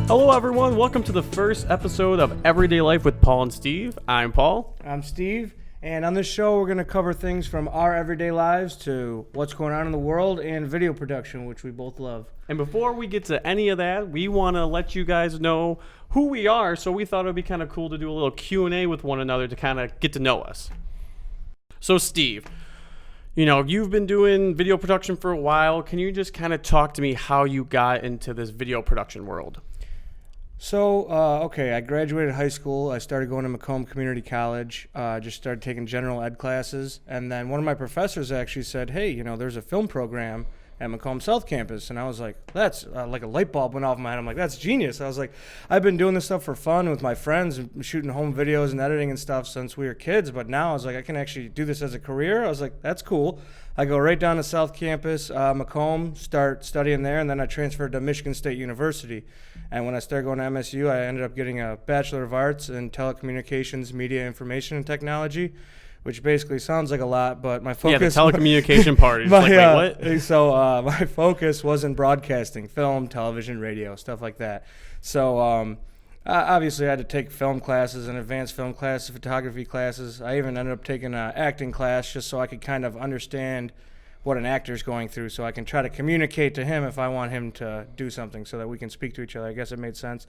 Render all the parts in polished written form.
Hello everyone, welcome to the first episode of Everyday Life with Paul and Steve. I'm Paul. I'm Steve, and on this show we're going to cover things from our everyday lives to what's going on in the world and video production, which we both love. And before we get to any of that, we want to let you guys know who we are, so we thought it would be kind of cool to do a little Q&A with one another to kind of get to know us. So Steve, you know, you've been doing video production for a while. Can you just kind of talk to me how you got into this video production world? So, I graduated high school. I started going to Macomb Community College, just started taking general ed classes. And then one of my professors actually said, hey, you know, there's a film program at Macomb South Campus. And I was like, that's like a light bulb went off in my head. I'm like, that's genius. I was like, I've been doing this stuff for fun with my friends, and shooting home videos and editing and stuff since we were kids. But now I was like, I can actually do this as a career. I was like, that's cool. I go right down to South Campus, Macomb, start studying there, and then I transferred to Michigan State University. And when I started going to MSU, I ended up getting a Bachelor of Arts in Telecommunications, Media, Information, and Technology, which basically sounds like a lot, but my focus... Yeah, the telecommunication part. It's like, wait, what? So my focus was in broadcasting, film, television, radio, stuff like that. So obviously I had to take film classes and advanced film classes, photography classes. I even ended up taking an acting class just so I could kind of understand what an actor's going through, so I can try to communicate to him if I want him to do something so that we can speak to each other. I guess it made sense.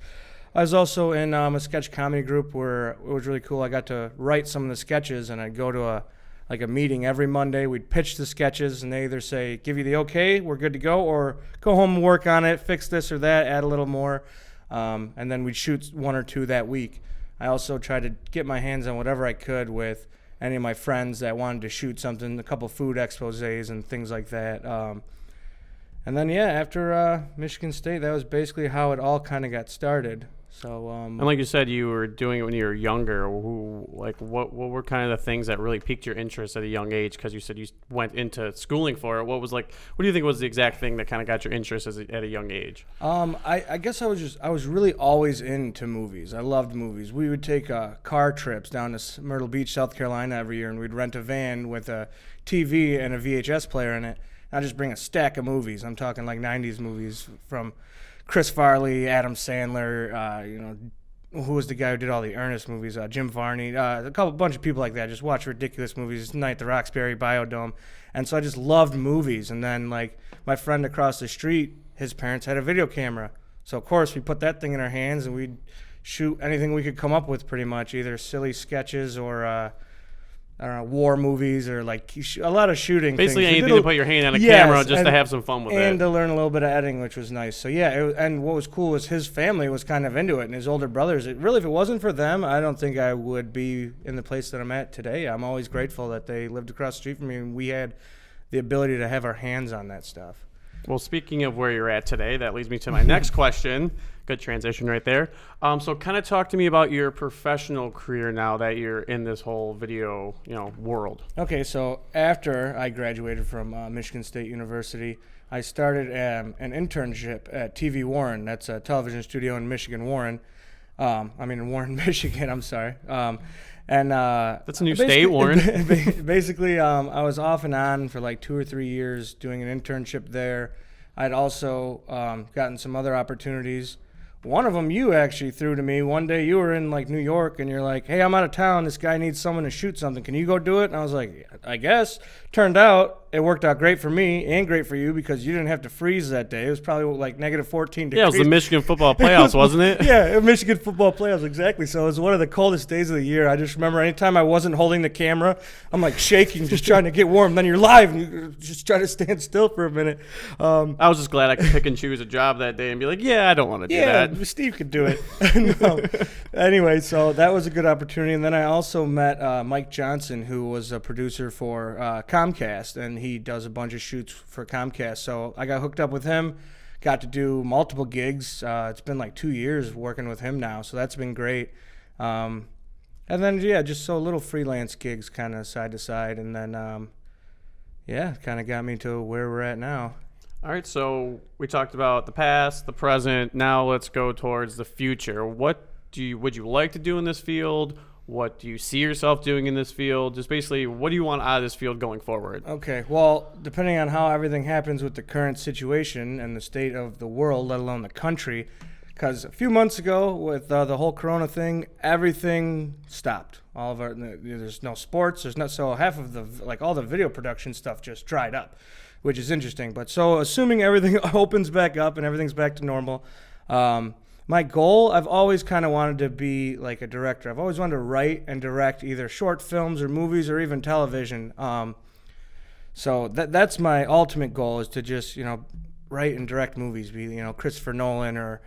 I was also in a sketch comedy group where it was really cool. I got to write some of the sketches, and I'd go to a meeting every Monday. We'd pitch the sketches, and they either say, give you the okay, we're good to go, or go home and work on it, fix this or that, add a little more, and then we'd shoot one or two that week. I also tried to get my hands on whatever I could with any of my friends that wanted to shoot something, a couple food exposés and things like that. And then, after Michigan State, that was basically how it all kind of got started. So, and like you said, you were doing it when you were younger. What were kind of the things that really piqued your interest at a young age? Because you said you went into schooling for it. What do you think was the exact thing that kind of got your interest at a young age? I guess I was really always into movies. I loved movies. We would take car trips down to Myrtle Beach, South Carolina every year, and we'd rent a van with a TV and a VHS player in it. I'd just bring a stack of movies. I'm talking like 90s movies from Chris Farley, Adam Sandler, who was the guy who did all the Ernest movies, Jim Varney, bunch of people like that. Just watch ridiculous movies, Night at the Roxbury, Biodome. And so I just loved movies. And then, like, my friend across the street, his parents had a video camera. So, of course, we put that thing in our hands, and we'd shoot anything we could come up with pretty much, either silly sketches or I don't know, war movies or like a lot of shooting. Basically things. Anything to put your hand on a camera just to have some fun with it. And to learn a little bit of editing, which was nice. So and what was cool was his family was kind of into it, and his older brothers. If it wasn't for them, I don't think I would be in the place that I'm at today. I'm always grateful that they lived across the street from me, and we had the ability to have our hands on that stuff. Well, speaking of where you're at today, that leads me to my next question. Good transition right there. So kind of talk to me about your professional career now that you're in this whole video, world. Okay, so after I graduated from Michigan State University, I started an internship at TV Warren. That's a television studio in Warren, Michigan, I'm sorry. That's a new state, Warren. Basically, I was off and on for like 2 or 3 years doing an internship there. I'd also gotten some other opportunities. One of them you actually threw to me. One day you were in like New York and you're like, hey, I'm out of town. This guy needs someone to shoot something. Can you go do it? And I was like, I guess. Turned out it worked out great for me and great for you because you didn't have to freeze that day. It was probably like negative 14 degrees. Yeah, it was the Michigan football playoffs, wasn't it? Yeah, Michigan football playoffs, exactly. So it was one of the coldest days of the year. I just remember anytime I wasn't holding the camera, I'm like shaking, just trying to get warm. Then you're live and you just try to stand still for a minute. I was just glad I could pick and choose a job that day and be like, I don't want to do that. Yeah, Steve could do it. No. Anyway, so that was a good opportunity. And then I also met Mike Johnson, who was a producer for Comcast, and he does a bunch of shoots for Comcast. So I got hooked up with him, got to do multiple gigs. It's been like 2 years working with him now, so that's been great. And then, just so little freelance gigs kind of side to side. And then, kind of got me to where we're at now. All right, so we talked about the past, the present. Now let's go towards the future. Would you like to do in this field? What do you see yourself doing in this field? Just basically, what do you want out of this field going forward? Okay, well, depending on how everything happens with the current situation and the state of the world, let alone the country, because a few months ago with the whole Corona thing, everything stopped. All of our there's no sports. There's not so half of the all the video production stuff just dried up, which is interesting. But so assuming everything opens back up and everything's back to normal, my goal, I've always kind of wanted to be like a director. I've always wanted to write and direct either short films or movies or even television. So that's my ultimate goal, is to just write and direct movies, be Christopher Nolan or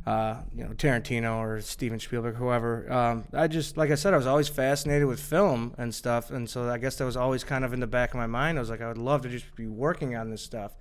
Tarantino or Steven Spielberg, whoever. I just, like I said, I was always fascinated with film and stuff, and so I guess that was always kind of in the back of my mind. I was like, I would love to just be working on this stuff.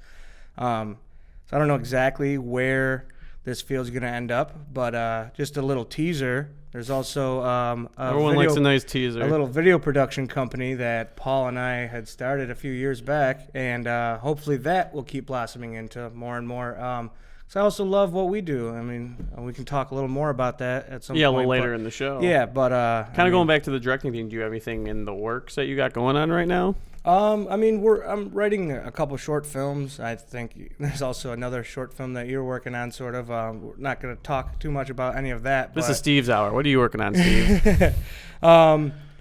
So I don't know exactly where this field's going to end up, but just a little teaser. There's also everyone likes a nice teaser. A little video production company that Paul and I had started a few years back, and hopefully that will keep blossoming into more and more. So I also love what we do. I mean, we can talk a little more about that at some point. Yeah, a little later in the show. Yeah, but kind of going back to the directing thing. Do you have anything in the works that you got going on right now? I mean, I'm writing a couple short films. I think there's also another short film that you're working on, sort of. We're not going to talk too much about any of that. This is Steve's hour. What are you working on, Steve?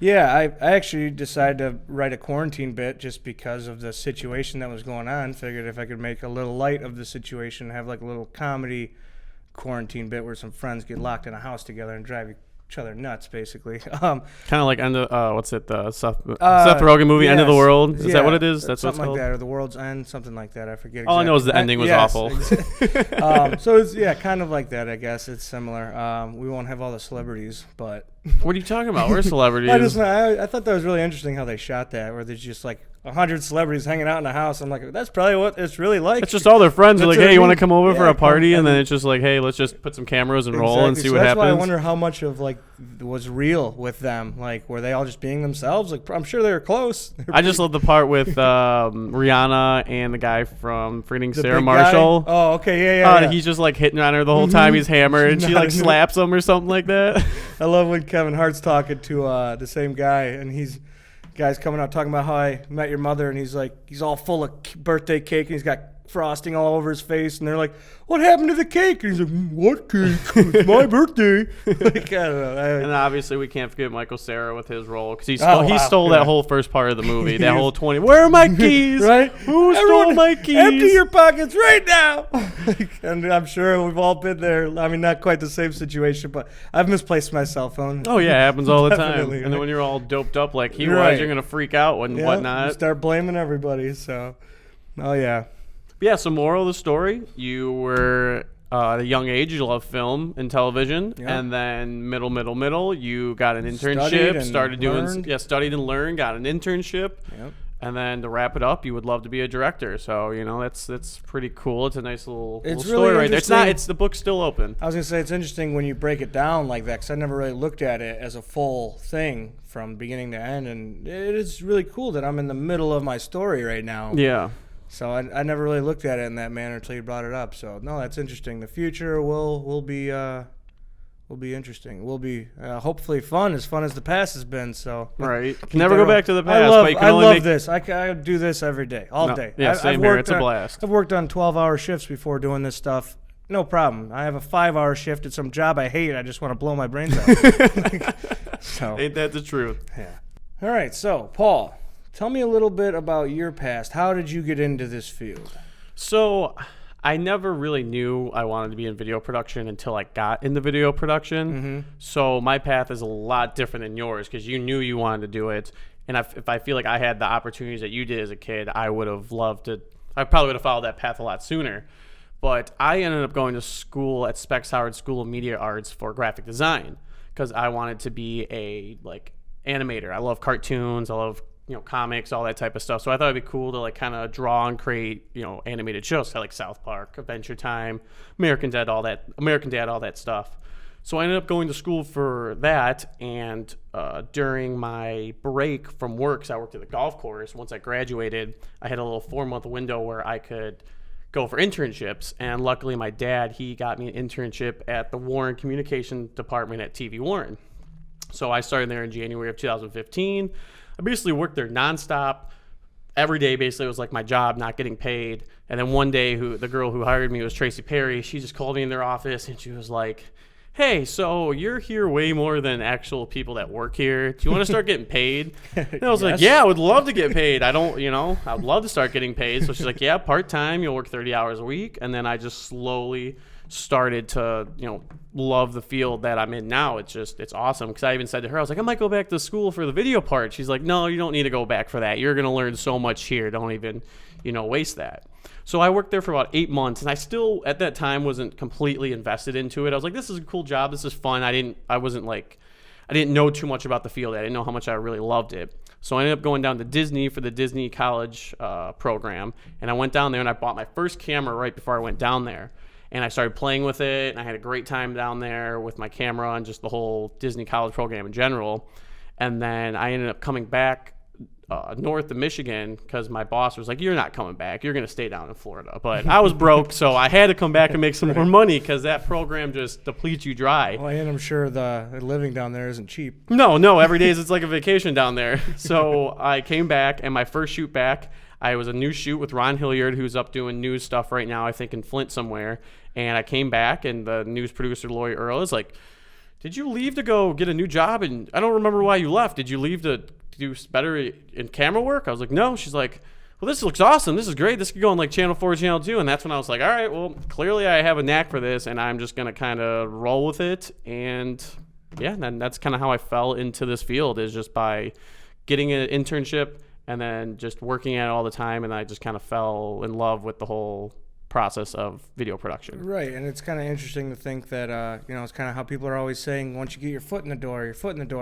Yeah, I actually decided to write a quarantine bit just because of the situation that was going on. Figured if I could make a little light of the situation, have like a little comedy quarantine bit where some friends get locked in a house together and drive each other nuts, basically. Kind of like what's it? Seth Rogen movie, yes. End of the World. Is that what it is? That's something what it's called? like that, or The World's End, something like that. I forget. All I know is the ending was awful. So it's kind of like that. I guess it's similar. We won't have all the celebrities, but what are you talking about? We're celebrities. I thought that was really interesting how they shot that, where there's just like 100 celebrities hanging out in a house. I'm like, that's probably what it's really like. It's just all their friends are like, hey, you want to come over for a party? And then it's just like, hey, let's just put some cameras and roll and see what happens. That's why I wonder how much of like was real with them. Like, were they all just being themselves? Like, I'm sure they were close. I just love the part with Rihanna and the guy from Freeing Sarah Marshall. Guy? Oh, okay, yeah. He's just like hitting on her the whole time. He's hammered, and she like slaps him or something like that. I love when Kevin Hart's talking to the same guy, and guy's coming out talking about how I met your mother, and he's all full of birthday cake, and he's got frosting all over his face, and they're like, what happened to the cake? And he's like, what cake? It's my birthday. Like, I don't know. And obviously we can't forget Michael Cera with his role, because he stole that whole first part of the movie, that whole 20. Where are my keys? Right? Who stole my keys? Empty your pockets right now. And I'm sure we've all been there. I mean, not quite the same situation, but I've misplaced my cell phone. Oh yeah, it happens all the time. And then when you're all doped up like he was, you're gonna freak out and whatnot. You start blaming everybody. So, oh yeah. Yeah, so moral of the story, you were at a young age, you love film and television, and then middle, you got an internship, studied and learned, got an internship, and then to wrap it up, you would love to be a director. So, that's pretty cool. It's a nice little story right there. The book's still open. I was going to say, it's interesting when you break it down like that, because I never really looked at it as a full thing from beginning to end, and it is really cool that I'm in the middle of my story right now. Yeah. So I never really looked at it in that manner until you brought it up. So no, that's interesting. The future will be interesting. Will be hopefully fun as the past has been. So right, can never go back to the past. I love this. I do this every day, all day. Yeah, same here. It's a blast. I've worked on 12-hour shifts before doing this stuff. No problem. I have a 5-hour shift at some job I hate. I just want to blow my brains out. So ain't that the truth? Yeah. All right. So Paul, tell me a little bit about your past. How did you get into this field? So I never really knew I wanted to be in video production until I got into video production. Mm-hmm. So my path is a lot different than yours, because you knew you wanted to do it. And if I feel like I had the opportunities that you did as a kid, I would have loved to. I probably would have followed that path a lot sooner. But I ended up going to school at Specs Howard School of Media Arts for graphic design, because I wanted to be a animator. I love cartoons. I love comics, all that type of stuff. So I thought it'd be cool to kind of draw and create, animated shows like South Park, Adventure Time, American Dad, all that stuff. So I ended up going to school for that, and during my break from work, 'cause I worked at the golf course, once I graduated, I had a little 4-month window where I could go for internships, and luckily my dad, he got me an internship at the Warren Communication Department at TV Warren. So I started there in January of 2015. I basically worked there nonstop every day basically was like my job, not getting paid. And then one day, the girl who hired me was Tracy Perry. She just called me in their office and she was like, hey, so you're here way more than actual people that work here. Do you want to start getting paid? And I was like, yeah, I would love to get paid. I'd love to start getting paid. So she's like, yeah, part-time, you'll work 30 hours a week. And then I just slowly started to, love the field that I'm in now. It's awesome. Because I even said to her, I was like, I might go back to school for the video part. She's like, no, you don't need to go back for that. You're going to learn so much here. Don't even, waste that. So I worked there for about 8 months, and I still, at that time, wasn't completely invested into it. I was like, this is a cool job. This is fun. I didn't know too much about the field. I didn't know how much I really loved it. So I ended up going down to Disney for the Disney College program, and I went down there, and I bought my first camera right before I went down there. And I started playing with it, and I had a great time down there with my camera and just the whole Disney College program in general. And then I ended up coming back north of Michigan because my boss was like, you're not coming back. You're going to stay down in Florida. But I was broke, so I had to come back and make some more money because that program just depletes you dry. Well, and I'm sure the living down there isn't cheap. No. Every day it's like a vacation down there. So I came back, and my first shoot back, I was a news shoot with Ron Hilliard, who's up doing news stuff right now, I think in Flint somewhere. And I came back, and the news producer, Lori Earl, is like, did you leave to go get a new job? And I don't remember why you left. Did you leave to do better in camera work? I was like, no. She's like, well, this looks awesome. This is great. This could go on like Channel 4, Channel 2. And that's when I was like, all right, well, clearly I have a knack for this, and I'm just going to kind of roll with it. And yeah, then that's kind of how I fell into this field, is just by getting an internship and then just working at it all the time. And I just kind of fell in love with the whole process of video production. Right, and it's kind of interesting to think that, it's kind of how people are always saying, once you get your foot in the door,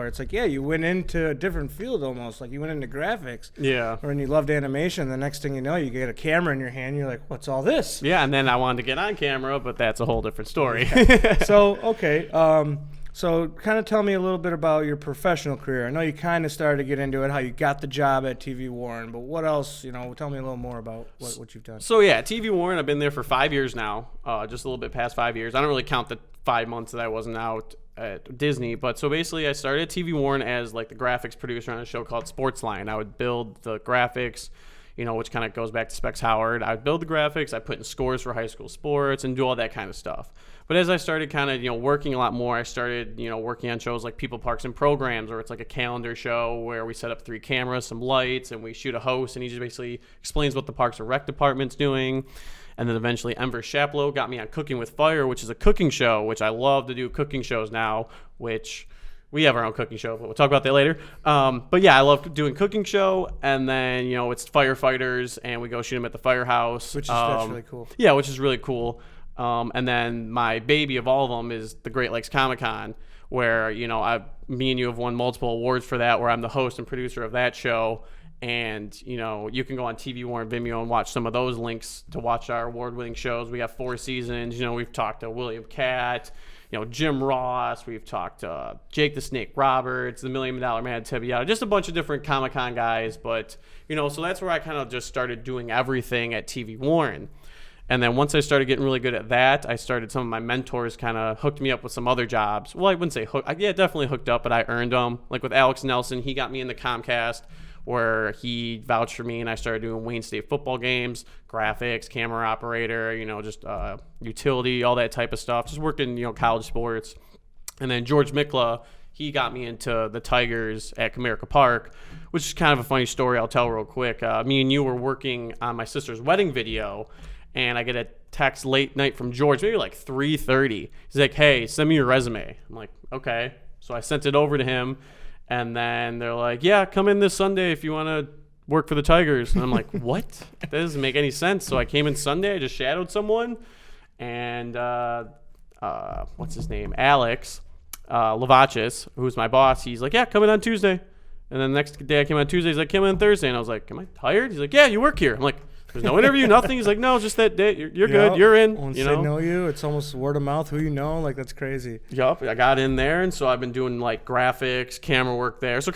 it's like, yeah, you went into a different field almost, like you went into graphics. Yeah. Or when you loved animation, the next thing you know, you get a camera in your hand, you're like, what's all this? Yeah, and then I wanted to get on camera, but that's a whole different story. So, okay, so kind of tell me a little bit about your professional career. I know you kind of started to get into it, how you got the job at TV Warren, but what else, tell me a little more about what you've done. So yeah, TV Warren, I've been there for 5 years now, just a little bit past 5 years. I don't really count the 5 months that I wasn't out at Disney, but so basically I started at TV Warren as like the graphics producer on a show called Sportsline. I would build the graphics, which kind of goes back to Specs Howard. I would build the graphics, I put in scores for high school sports and do all that kind of stuff. But as I started kind of, working a lot more, I started, working on shows like People, Parks, and Programs, where it's like a calendar show where we set up 3 cameras, some lights, and we shoot a host, and he just basically explains what the Parks and Rec department's doing. And then eventually Enver Shaplow got me on Cooking with Fire, which is a cooking show, which I love to do cooking shows now, which we have our own cooking show, but we'll talk about that later. But yeah, I love doing cooking show, and then, it's firefighters, and we go shoot them at the firehouse. Which is that's really cool. Yeah, which is really cool. And then my baby of all of them is the Great Lakes Comic-Con, where, me and you have won multiple awards for that, where I'm the host and producer of that show. And, you can go on TV Warren Vimeo and watch some of those links to watch our award-winning shows. We have 4 seasons. We've talked to William Catt, Jim Ross. We've talked to Jake the Snake Roberts, the $1 Million Man Tibiata, just a bunch of different Comic-Con guys. But, so that's where I kind of just started doing everything at TV Warren. And then once I started getting really good at that, some of my mentors kind of hooked me up with some other jobs. Well, I wouldn't say hooked. Yeah, definitely hooked up, but I earned them. Like with Alex Nelson, he got me into Comcast, where he vouched for me, and I started doing Wayne State football games, graphics, camera operator, just utility, all that type of stuff. Just working, college sports. And then George Mikla, he got me into the Tigers at Comerica Park, which is kind of a funny story I'll tell real quick. Me and you were working on my sister's wedding video, and I get a text late night from George, maybe like 3:30. He's like, hey, send me your resume. I'm like, okay. So I sent it over to him, and then they're like, yeah, come in this Sunday if you want to work for the Tigers. And I'm like, what? That doesn't make any sense. So I came in Sunday. I just shadowed someone, and what's his name? Alex Lavachis, who's my boss. He's like, yeah, come in on Tuesday. And then the next day I came on Tuesday. He's like, come in on Thursday. And I was like, am I tired? He's like, yeah, you work here. I'm like, there's no interview, nothing. He's like, no, just that day. You're good. You're in. Once they know you, it's almost word of mouth. Who you know, like that's crazy. Yup, I got in there, and so I've been doing like graphics, camera work there. So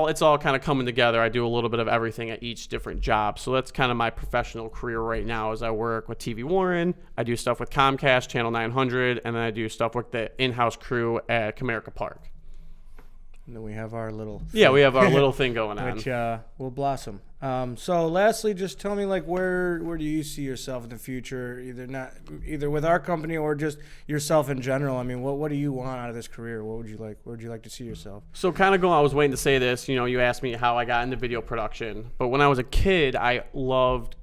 it's all kind of coming together. I do a little bit of everything at each different job. So that's kind of my professional career right now. As I work with TV Warren, I do stuff with Comcast, Channel 900, and then I do stuff with the in-house crew at Comerica Park. And then we have our little thing. Yeah, we have our little thing going on. Which will blossom. So lastly, just tell me, like, where do you see yourself in the future? Either with our company or just yourself in general. I mean, what do you want out of this career? What would you like? Where would you like to see yourself? So kind of going, I was waiting to say this. You asked me how I got into video production, but when I was a kid, I loved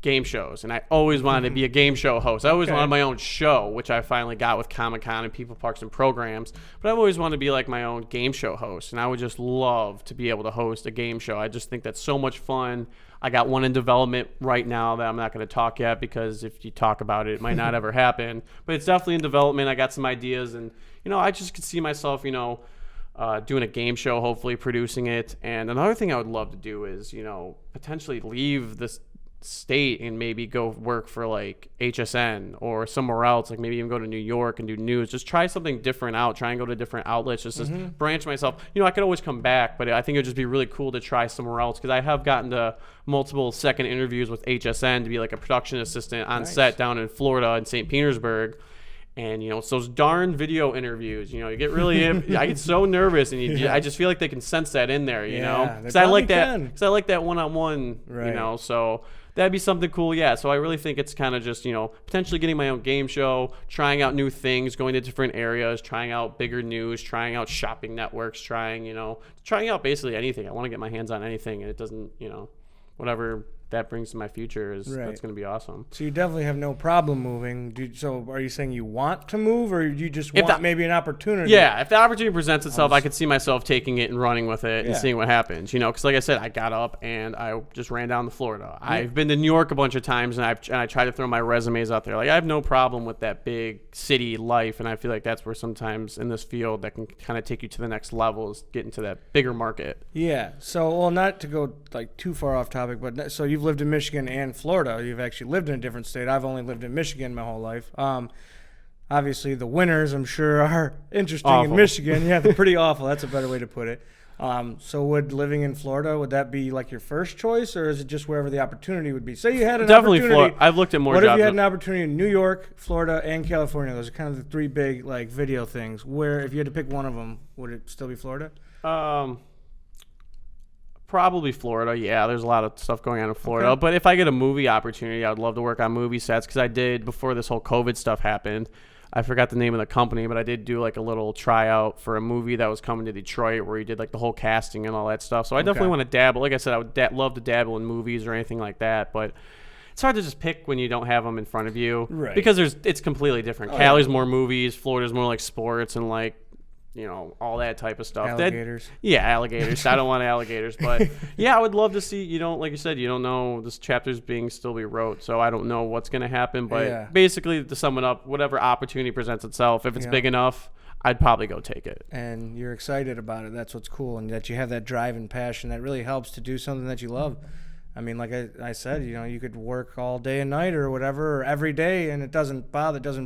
game shows, and I always wanted to be a game show host. I always wanted my own show, which I finally got with Comic-Con and People Parks and Programs, but I've always wanted to be like my own game show host, and I would just love to be able to host a game show. I just think that's so much fun. I got one in development right now that I'm not going to talk yet, because if you talk about it, it might not ever happen, but it's definitely in development. I got some ideas, and I just could see myself doing a game show, hopefully producing it. And another thing I would love to do is potentially leave this state and maybe go work for like HSN or somewhere else, like maybe even go to New York and do news. Just try something different out, try and go to different outlets, just to branch myself. I could always come back, but I think it would just be really cool to try somewhere else, because I have gotten to multiple second interviews with HSN to be like a production assistant on set down in Florida in St. Petersburg. And it's those darn video interviews. You get really, I get so nervous, and I just feel like they can sense that in there. Because I like that. Because I like that one-on-one. Right. So that'd be something cool. Yeah. So I really think it's kind of just potentially getting my own game show, trying out new things, going to different areas, trying out bigger news, trying out shopping networks, trying out basically anything. I want to get my hands on anything, and it doesn't whatever that brings to my future that's going to be awesome. So you definitely have no problem moving. So are you saying you want to move, or you just want maybe an opportunity? Yeah, if the opportunity presents itself, I could see myself taking it and running with it and seeing what happens. Because like I said, I got up and I just ran down to Florida. I've been to New York a bunch of times, and I try to throw my resumes out there. Like, I have no problem with that big city life, and I feel like that's where sometimes in this field that can kind of take you to the next level, is get into that bigger market. Yeah. So, well, not to go like too far off topic, but so you've lived in Michigan and Florida. You've actually lived in a different state. I've only lived in Michigan my whole life. Obviously, the winters, I'm sure, are interesting in Michigan. Yeah, they're pretty awful. That's a better way to put it. So would living in Florida, would that be like your first choice, or is it just wherever the opportunity would be? Say you had an definitely opportunity. Florida. I've looked at more jobs. What if you had an opportunity in New York, Florida, and California? Those are kind of the three big like video things. Where, if you had to pick one of them, would it still be Florida? Probably Florida. Yeah, there's a lot of stuff going on in Florida. Okay. But if I get a movie opportunity, I would love to work on movie sets, because I did before this whole COVID stuff happened. I forgot the name of the company, but I did do like a little tryout for a movie that was coming to Detroit, where he did like the whole casting and all that stuff. So I definitely want to dabble. Like I said, I would love to dabble in movies or anything like that. But it's hard to just pick when you don't have them in front of you, right? Because it's completely different. Cali's more movies, Florida's more like sports and like all that type of stuff. Alligators. Alligators. I don't want alligators, but I would love to see. Like you said, you don't know, this chapter's still be wrote, so I don't know what's going to happen. But basically, to sum it up, whatever opportunity presents itself, if it's big enough, I'd probably go take it. And you're excited about it. That's what's cool, and that you have that drive and passion that really helps to do something that you love. I mean, like I said, you could work all day and night or whatever, or every day, and it doesn't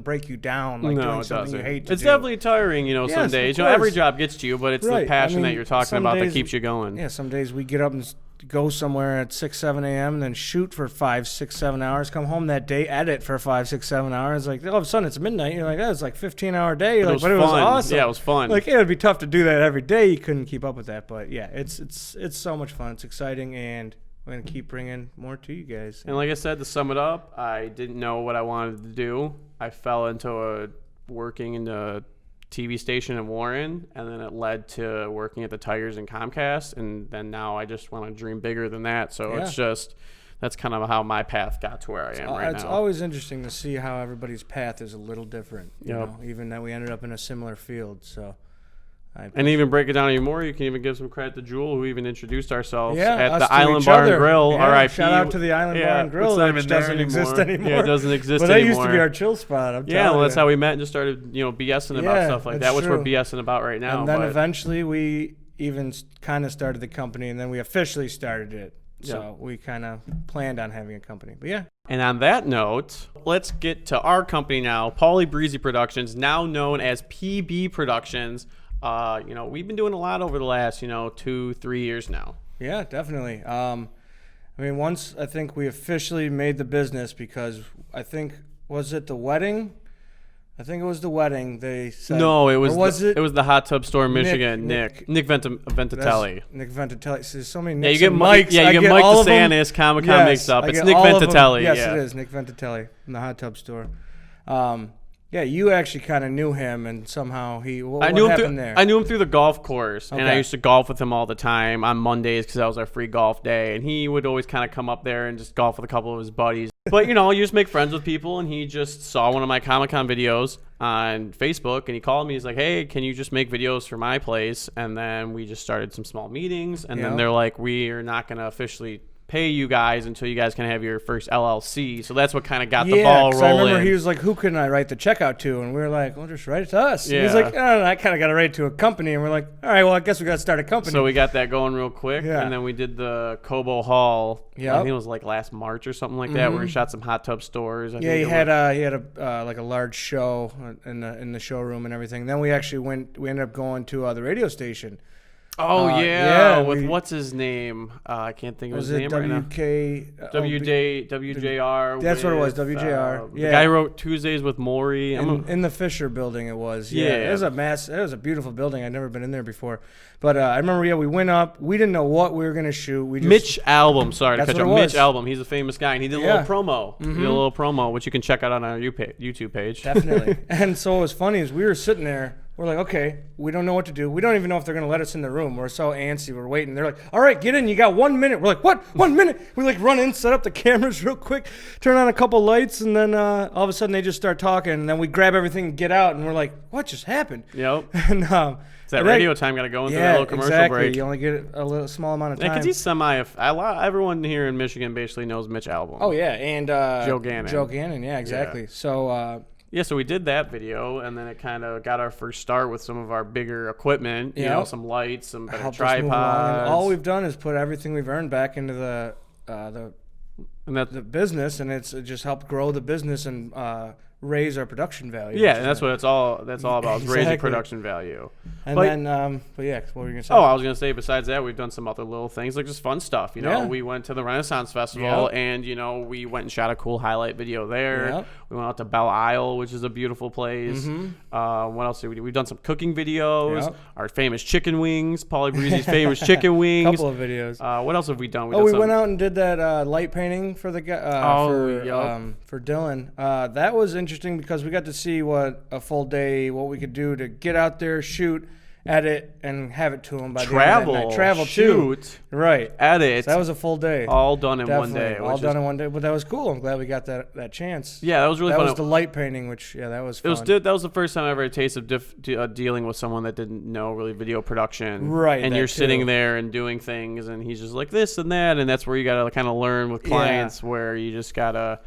break you down like doing something you hate to do. It's definitely tiring, some days. Every job gets to you, but it's the passion that you're talking about that keeps you going. Yeah, some days we get up and go somewhere at 6, 7 a.m. and then shoot for 5, 6, 7 hours, come home that day, edit for 5, 6, 7 hours. Like, all of a sudden it's midnight. You're like, it's like 15-hour day. But it was awesome. Yeah, it was fun. Like, it would be tough to do that every day. You couldn't keep up with that. But, yeah, it's so much fun. It's exciting, and we're going to keep bringing more to you guys. And like I said, to sum it up, I didn't know what I wanted to do. I fell into working in a TV station in Warren, and then it led to working at the Tigers and Comcast, and then now I just want to dream bigger than that. So it's just, that's kind of how my path got to where I am right now. It's always interesting to see how everybody's path is a little different, you know, even that we ended up in a similar field. So. And even break it down even more, you can even give some credit to Jewel, who even introduced ourselves at the Island Bar and Grill. RIP. Shout out to the Island Bar and Grill, which doesn't exist anymore. Yeah, it doesn't exist anymore. But that used to be our chill spot. Well, that's how we met and just started, BSing about stuff like that, which we're BSing about right now. And then eventually we even kind of started the company, and then we officially started it. So we kind of planned on having a company. But And on that note, let's get to our company now, Paulie Breezy Productions, now known as PB Productions. We've been doing a lot over the last, 2-3 years now. Yeah, definitely. Once I think we officially made the business, because I think, was it the wedding? I think it was the wedding. They said No, it was. Or was it? It was the hot tub store in Michigan. Nick Ventitelli. That's Nick Ventitelli. So there's so many Yeah, Nicks you get and Mike. Mikes. Yeah, I you get get Mike all of them. DeSantis. Comic Con Yes, mixed up. I It's get Nick all of them. Ventitelli. Yes, yeah. it is Nick Ventitelli in the hot tub store. Yeah, you actually kind of knew him, and somehow what I knew him happened through. there? I knew him through the golf course, and I Okay. used to golf with him all the time on Mondays because that was our free golf day. And he would always kind of come up there and just golf with a couple of his buddies. But you just make friends with people. And he just saw one of my Comic Con videos on Facebook, and he called me. He's like, "Hey, can you just make videos for my place?" And then we just started some small meetings. And then Yeah. they're like, "We are not going to officially pay you guys until you guys can have your first LLC." So that's what kind of got the ball 'cause rolling. I remember he was like, "Who can I write the check out to?" And we were like, "Well, just write it to us." And he's Yeah. like, "Oh, I kind of got to write it to a company." And we're like, "All right, well, I guess we got to start a company." So we got that going real quick, Yeah. and then we did the Cobo Hall. Yep. I think it was like last March or something like that, where we shot some hot tub stores. I yeah, think he it had was- he had a like a large show in the showroom and everything. Then we actually we ended up going to the radio station. Oh yeah, yeah, with we- what's his name? I can't think of Was his it name right now. WJR. That's what it was, with, WJR. The Yeah. guy who wrote Tuesdays with Maury. in the Fisher building it was. Yeah. It was it was a beautiful building. I'd never been in there before. But I remember, we went up. We didn't know what we were going to shoot. We just, Mitch Album. Sorry to That's cut you what off. it Mitch was. Album. He's a famous guy, and he did a Yeah. little promo. He did a little promo, which you can check out on our YouTube page. Definitely. And so what was funny is we were sitting there. We're like, okay, we don't know what to do. We don't even know if they're going to let us in the room. We're so antsy. We're waiting. They're like, all right, get in. You got 1 minute. We're like, what? 1 minute? We like run in, set up the cameras real quick, turn on a couple lights, and then all of a sudden they just start talking. And then we grab everything and get out. And we're like, what just happened? Yep. And It's that and radio time got to go into that yeah, little commercial exactly. break. You only get a little small amount of Yeah, time. because he's everyone here in Michigan basically knows Mitch Album. Oh yeah, and Joe Gannon. Joe Gannon, yeah, exactly. So Yeah, so we did that video, and then it kind of got our first start with some of our bigger equipment. You Yep. know, some lights, some better helped us move along. tripods. And all we've done is put everything we've earned back into the and that, the business, and it just helped grow the business and raise our production value. yeah, which and is that's what it's all. That's all about is raising Exactly. production value. And But- then, but yeah, what were you gonna say? Oh, I was gonna say. Besides that, we've done some other little things, like just fun stuff. You know, Yeah. we went to the Renaissance Festival, Yep. and we went and shot a cool highlight video there. Yep. We went out to Belle Isle, which is a beautiful place. What else did we do? We've done some cooking videos. Yep. Our famous chicken wings, Paulie Breezy's famous chicken wings. couple of videos. What else have we done? We went out and did that light painting for the guy yup. for Dylan. That was interesting because we got to see what we could do to get out there, shoot, edit, and have it to him by the end of that night. Travel too. shoot, Right. edit. So that was a full day. all done in one Definitely. day. All which done is- in one day. But that was cool. I'm glad we got that chance. Yeah, that was really that fun. was the light painting, which that was It fun. was that was the first time I ever had a taste of dealing with someone that didn't know really video production. Right, And that you're sitting too. there and doing things, and he's just like this and that, and that's where you gotta kind of learn with clients, where you just gotta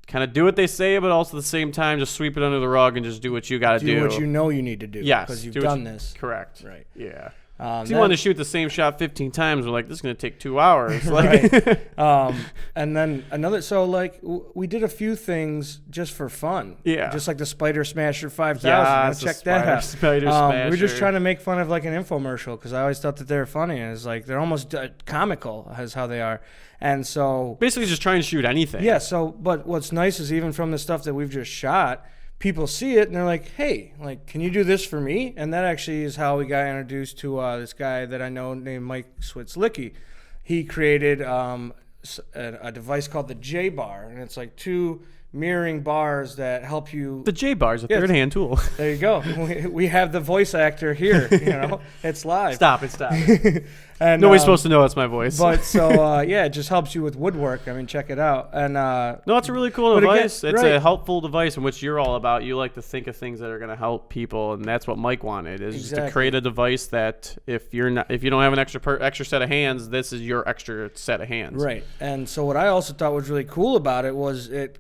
kind of do what they say, but also at the same time just sweep it under the rug and just do what you gotta do. do what you know you need to do. Yes, Because you've do what done you- this. Correct. Right. Yeah. Um, If you want to shoot the same shot 15 times, we're like, this is gonna take 2 hours. Right. Like, And then we did a few things just for fun. Yeah. Just like the Spider Smasher 5000. Yes, Go the check that out. Spider We were just Smasher. trying to make fun of like an infomercial because I always thought that they were funny. And it's like they're almost comical as how they are. And so basically just trying to shoot anything. yeah. So but what's nice is even from the stuff that we've just shot, people see it and they're like, hey, like, can you do this for me? And that actually is how we got introduced to this guy that I know named Mike Switzlicki. He created a device called the J Bar, and it's like two mirroring bars that help you. The J Bar is a Yes. third-hand tool. There you go. We have the voice actor here. It's live. Stop it. Stop. And, Nobody's supposed to know that's my voice. But so it just helps you with woodwork. I mean, check it out. And no, it's a really cool but again, device. It's right. a helpful device in which you're all about. You like to think of things that are going to help people, and that's what Mike wanted. Is just to Exactly. create a device that if you don't have an extra set of hands, this is your extra set of hands. Right. And so what I also thought was really cool about it was it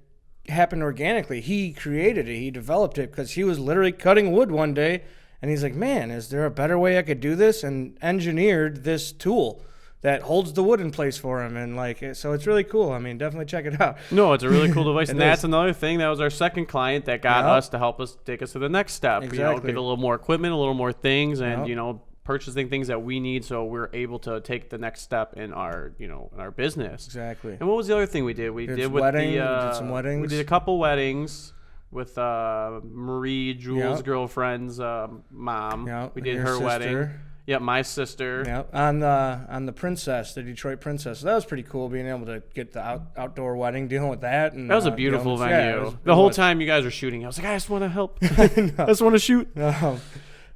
happened organically. He created it. He developed it because he was literally cutting wood one day, and he's like, man, is there a better way I could do this? And engineered this tool that holds the wood in place for him. And so it's really cool. I mean, definitely check it out. No, it's a really cool device, and It that's is. another thing. That was our second client that got Yep. us to help us take us to the next step. Exactly. Get a little more equipment, a little more things, and Yep. purchasing things that we need, so we're able to take the next step in our in our business. Exactly. And what was the other thing we did? We Did did some with wedding- the we did some We weddings. did a couple weddings. with Marie, Jules' girlfriend's mom. Yep. We did Your her sister. wedding. Yep, my sister. Yep. On the Princess, the Detroit Princess. So that was pretty cool being able to get the outdoor wedding, dealing with that. And, That was a beautiful venue. Yeah, the whole time you guys were shooting, I was like, I just want to help. I just want to shoot.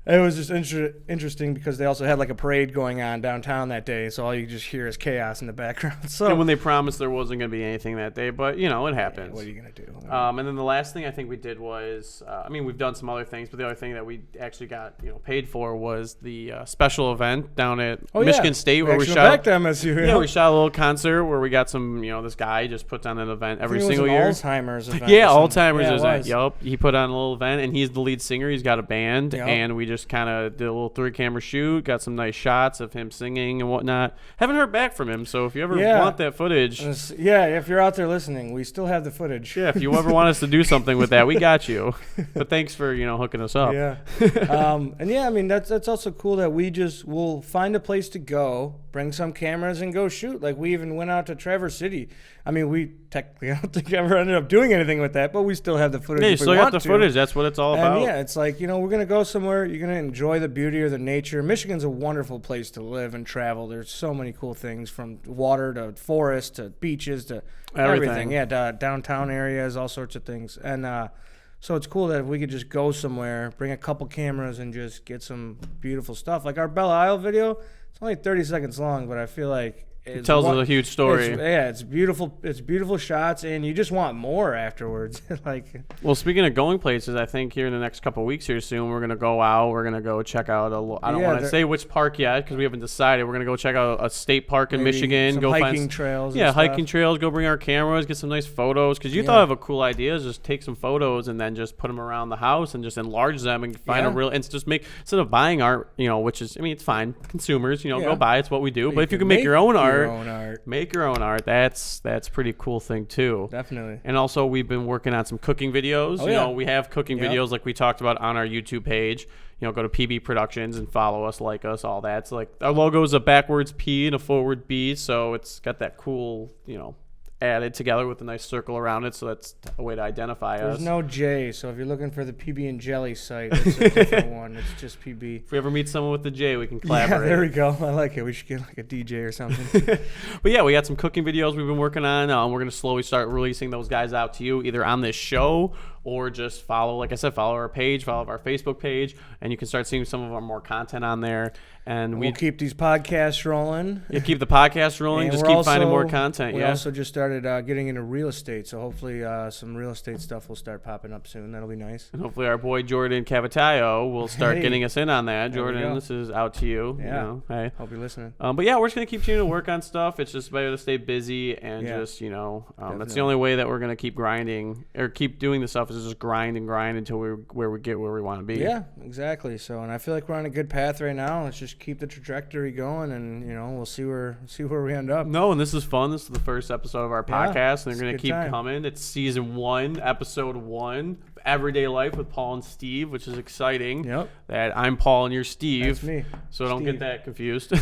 It was just interesting because they also had like a parade going on downtown that day, so all you just hear is chaos in the background. So And when they promised there wasn't going to be anything that day, but it happens. what are you gonna do? And then the last thing I think we did was, we've done some other things, but the other thing that we actually got paid for was the special event down at Michigan State where we actually shot. went back to MSU. Yeah, we shot a little concert where we got some. This guy just puts on an event every I think single it was year. an Alzheimer's event. Yeah, or something. Alzheimer's Yeah, it event. was. Yup, he put on a little event, and he's the lead singer. He's got a band, Yep. and we just kind of did a little 3-camera shoot. Got some nice shots of him singing and whatnot. Haven't heard back from him, so if you ever want that footage, Yeah, if you're out there listening, we still have the footage. yeah, if you ever want us to do something with that, we got you. But thanks for hooking us up. Yeah. And yeah, I mean that's also cool that we'll find a place to go, bring some cameras and go shoot. Like we even went out to Traverse City. I mean, we technically I don't think ever ended up doing anything with that, but we still have the footage. Yeah, you if we still got want the to. footage. That's what it's all about. And yeah, it's like, we're going to go somewhere. You're going to enjoy the beauty of the nature. Michigan's a wonderful place to live and travel. There's so many cool things from water to forest to beaches to everything. Yeah, downtown areas, all sorts of things. And so it's cool that if we could just go somewhere, bring a couple cameras and just get some beautiful stuff. Like our Belle Isle video, it's only 30 seconds long, but I feel like it tells us a huge story. It's beautiful. It's beautiful shots, and you just want more afterwards. Well, speaking of going places, I think here in the next couple of weeks here soon, we're gonna go out. We're gonna go check out I don't want to say which park yet because we haven't decided. We're gonna go check out a state park in Michigan. Some go hiking find trails. Yeah, and hiking stuff. trails. Go bring our cameras, get some nice photos. Because you thought of a cool idea is just take some photos and then just put them around the house and just enlarge them and find a real. And just make instead of buying art, which is it's fine. Consumers, go buy. It's what we do. But if you can make your own art. Make your own art. That's pretty cool thing too. Definitely. And also we've been working on some cooking videos. We have cooking videos like we talked about on our YouTube page. Go to PB Productions and follow us, like us, all that. So like our logo is a backwards P and a forward B, so it's got that cool, added together with a nice circle around it, so that's a way to identify us. There's no J, so if you're looking for the PB and Jelly site, it's a different one. It's just PB. If we ever meet someone with the J, we can collaborate. Yeah, there we go. I like it. We should get like a DJ or something. But yeah, we got some cooking videos we've been working on. We're going to slowly start releasing those guys out to you, either on this show or just follow our page, follow our Facebook page, and you can start seeing some of our more content on there. And we'll keep these podcasts rolling. Yeah, keep the podcast rolling. And just keep finding more content. We also just started getting into real estate, so hopefully some real estate stuff will start popping up soon. That'll be nice. And hopefully our boy Jordan Cavatayo will start getting us in on that. Jordan, this is out to you. Yeah. Hey. Hope you're listening. But yeah, we're just going to keep continuing to work on stuff. It's just better to stay busy and just, that's the only way that we're going to keep grinding or keep doing the stuff is just grind and grind until we get where we want to be. Yeah, exactly. So, and I feel like we're on a good path right now. Let's just keep the trajectory going, and we'll see where we end up. No, and this is fun. This is the first episode of our podcast, and they're going to keep time. coming. It's season 1, episode 1, Everyday Life with Paul and Steve, which is exciting. Yep. That I'm Paul and you're Steve. That's me. So don't get that confused.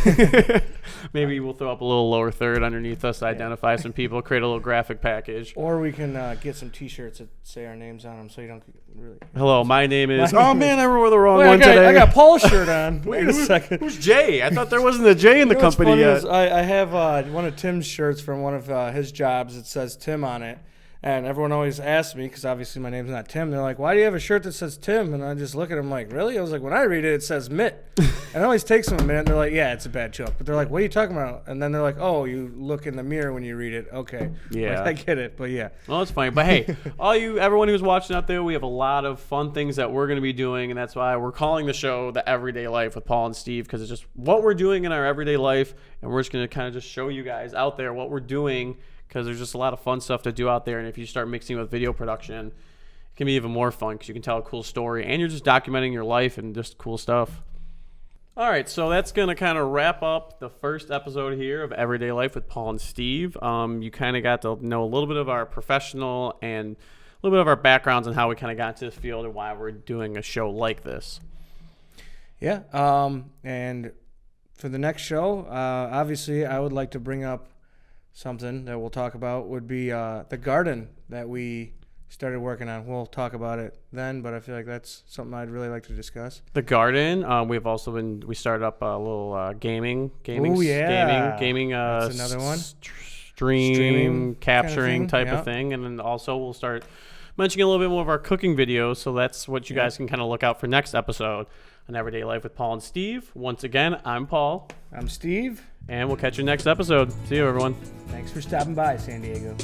Maybe we'll throw up a little lower third underneath us to identify some people, create a little graphic package. Or we can get some T-shirts that say our names on them, so you don't really. Hello, my name is. Oh man, I wore the wrong one today. I got Paul's shirt on. Wait a second. Who's Jay? I thought there wasn't a Jay in the company yet. I have one of Tim's shirts from one of his jobs that says Tim on it. And everyone always asks me, because obviously my name's not Tim, they're like, why do you have a shirt that says Tim? And I just look at them like, really? I was like, when I read it, it says Mitt. And it always takes them a minute, and they're like, yeah, it's a bad joke. But they're like, what are you talking about? And then they're like, oh, you look in the mirror when you read it. Okay. Yeah. Like, I get it, but yeah. Well, it's funny. But hey, everyone who's watching out there, we have a lot of fun things that we're going to be doing, and that's why we're calling the show The Everyday Life with Paul and Steve, because it's just what we're doing in our everyday life, and we're just going to kind of just show you guys out there what we're doing, because there's just a lot of fun stuff to do out there. And if you start mixing with video production, it can be even more fun because you can tell a cool story and you're just documenting your life and just cool stuff. All right, so that's going to kind of wrap up the first episode here of Everyday Life with Paul and Steve. You kind of got to know a little bit of our professional and a little bit of our backgrounds and how we kind of got into this field and why we're doing a show like this. Yeah, and for the next show, obviously I would like to bring up something that we'll talk about would be the garden that we started working on. We'll talk about it then, but I feel like that's something I'd really like to discuss. The garden. We started up a little gaming. Ooh, yeah. Gaming. That's another one. Streaming capturing kind of thing, type of thing, and then also we'll start mentioning a little bit more of our cooking videos. So that's what you guys can kind of look out for next episode on Everyday Life with Paul and Steve. Once again, I'm Paul. I'm Steve. And we'll catch you next episode. See you, everyone. Thanks for stopping by, San Diego.